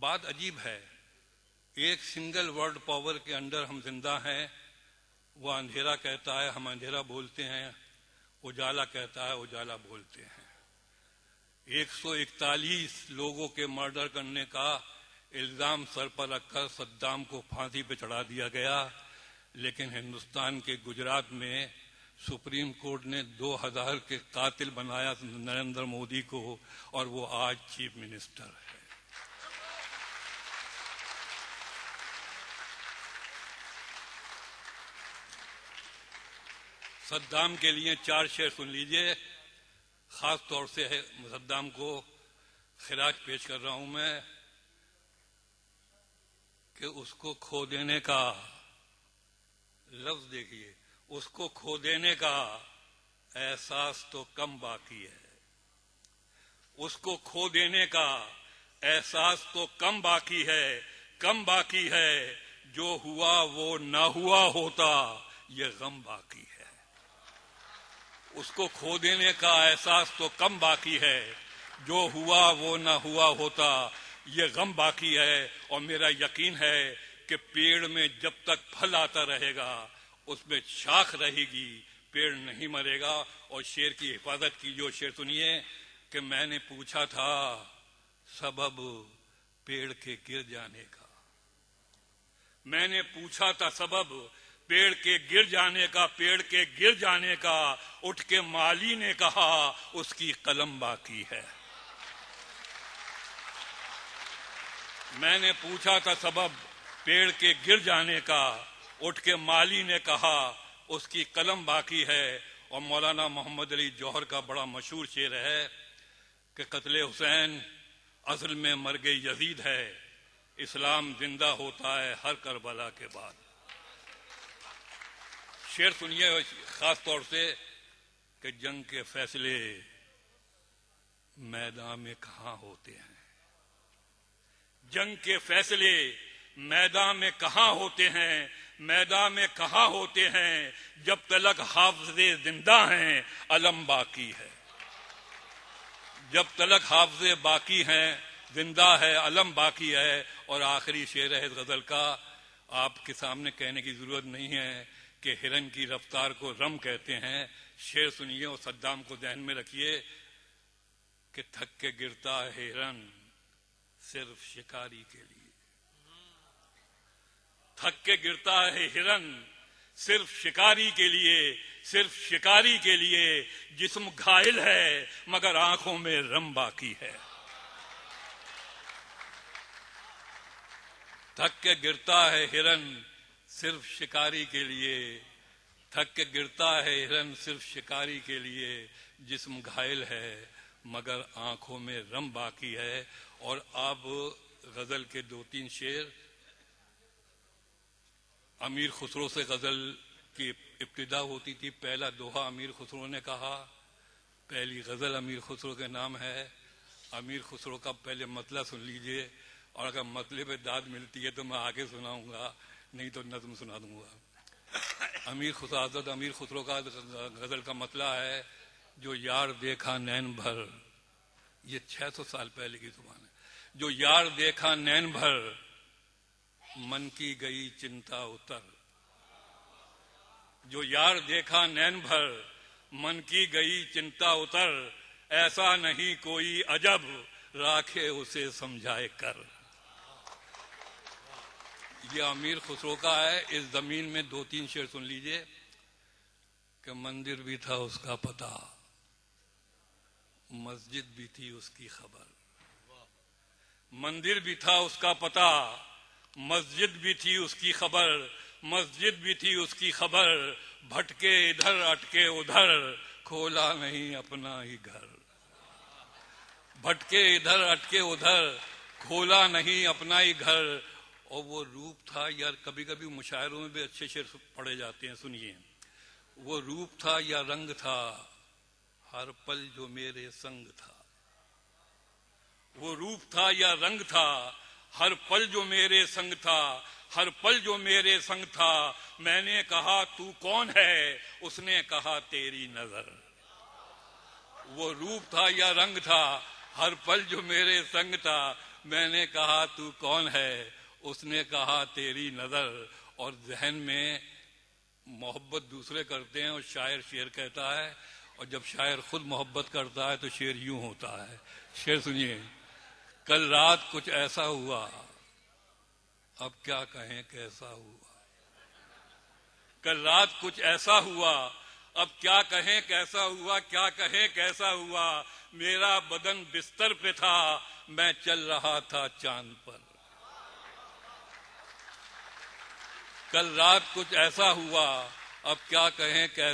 बात अजीब है, एक सिंगल वर्ड पावर के अंदर हम जिंदा हैं। वो अंधेरा कहता है हम अंधेरा बोलते हैं, उजाला कहता है उजाला बोलते हैं। 141 लोगों के मर्डर करने का इल्जाम सर पर रखकर सद्दाम को फांसी पे चढ़ा दिया गया, लेकिन हिंदुस्तान के गुजरात में सुप्रीम कोर्ट ने 2000 के कातिल बनाया नरेंद्र मोदी को, और वो आज चीफ मिनिस्टर है। सद्दाम के लिए 4 शेर सुन लीजिए। खास तौर से है सद्दाम को खिराज पेश कर रहा हूं मैं कि उसको खो देने का लफ्ज देखिए, उसको खो देने का एहसास तो कम बाकी है। उसको खो देने का एहसास तो कम बाकी है, कम बाकी है। जो हुआ वो ना हुआ होता, ये गम बाकी है। उसको खो देने का एहसास तो कम बाकी है, जो हुआ वो ना हुआ होता, ये गम बाकी है। और मेरा यकीन है कि पेड़ में जब तक फल आता रहेगा उसमें शाख रहेगी, पेड़ नहीं मरेगा। और शेर की हिफाजत की जो शेर सुनिए कि मैंने पूछा था सबब पेड़ के गिर जाने का, मैंने पूछा था सबब पेड़ के गिर जाने का, पेड़ के गिर जाने का। उठ के माली ने कहा उसकी कलम बाकी है। मैंने पूछा था सबब पेड़ के गिर जाने का, उठ के माली ने कहा उसकी कलम बाकी है। और मौलाना मोहम्मद अली जौहर का बड़ा मशहूर शेर है कि कत्ले हुसैन असल में मर गई यजीद है, इस्लाम जिंदा होता है हर करबला के बाद। शेर सुनिए खास तौर से कि जंग के फैसले मैदान में कहां होते हैं, जंग के फैसले मैदान में कहां होते हैं, मैदान में कहां होते हैं। जब तलक हाफिज़े जिंदा हैं अलम बाकी है, जब तलक हाफिज़े बाकी हैं जिंदा है अलम बाकी है। और आखिरी शेर है इस गजल का, आपके सामने कहने की जरूरत नहीं है कि हिरन की रफ्तार को रम कहते हैं। शेर सुनिए और सद्दाम को ध्यान में रखिए कि थक के गिरता है हिरन सिर्फ शिकारी के लिए, थक के गिरता है हिरन सिर्फ शिकारी के लिए, सिर्फ शिकारी के लिए। जिस्म घायल है मगर आंखों में रम बाकी है। थक के गिरता है हिरन सिर्फ शिकारी के लिए, थक के गिरता है हिरन सिर्फ शिकारी के लिए। जिस्म घायल है मगर आंखों में रम बाकी है। और अब गजल के 2-3 शेर। अमीर खुसरो से गजल की इब्तिदा होती थी। पहला दोहा अमीर खुसरो ने कहा, पहली गजल अमीर खुसरो के नाम है। अमीर खुसरो का पहले मतला सुन लीजिए, और अगर मतले पे दाद मिलती है तो मैं आगे सुनाऊंगा, नहीं तो नज्म सुना दूंगा। अमीर खुसरो का गजल का मतला है, जो यार देखा नैन भर, ये 600 साल पहले की जुबान है। जो यार देखा नैन भर मन की गई चिंता उतर, जो यार देखा नैन भर मन की गई चिंता उतर। ऐसा नहीं कोई अजब राखे उसे समझाए कर। ये अमीर खुसरो का है। इस जमीन में 2-3 शेर सुन लीजिए कि मंदिर भी था उसका पता, मस्जिद भी थी उसकी खबर। मंदिर भी था उसका पता, मस्जिद भी थी उसकी खबर, मस्जिद भी थी उसकी खबर। भटके इधर अटके उधर, खोला नहीं अपना ही घर। भटके इधर अटके उधर, खोला नहीं अपना ही घर। और वो रूप था यार, कभी कभी मुशायरों में भी अच्छे शेर पढ़े जाते हैं, सुनिए। वो रूप था या रंग था, हर पल जो मेरे संग था। वो रूप था या रंग था, हर पल जो मेरे संग था, हर पल जो मेरे संग था। मैंने कहा तू कौन है, उसने कहा तेरी नजर। वो रूप था या रंग था, हर पल जो मेरे संग था। मैंने कहा तू कौन है, उसने कहा तेरी नजर। और जहन में मोहब्बत दूसरे करते हैं और शायर शेर कहता है, और जब शायर खुद मोहब्बत करता है तो शेर यूं होता है। शेर सुनिए। कल रात कुछ ऐसा हुआ, अब क्या कहें कैसा हुआ। कल रात कुछ ऐसा हुआ, अब क्या कहें कैसा हुआ, क्या कहें कैसा हुआ। मेरा बदन बिस्तर पे था, मैं चल रहा था चांद पर। कल रात कुछ ऐसा हुआ, अब क्या कहें कैसा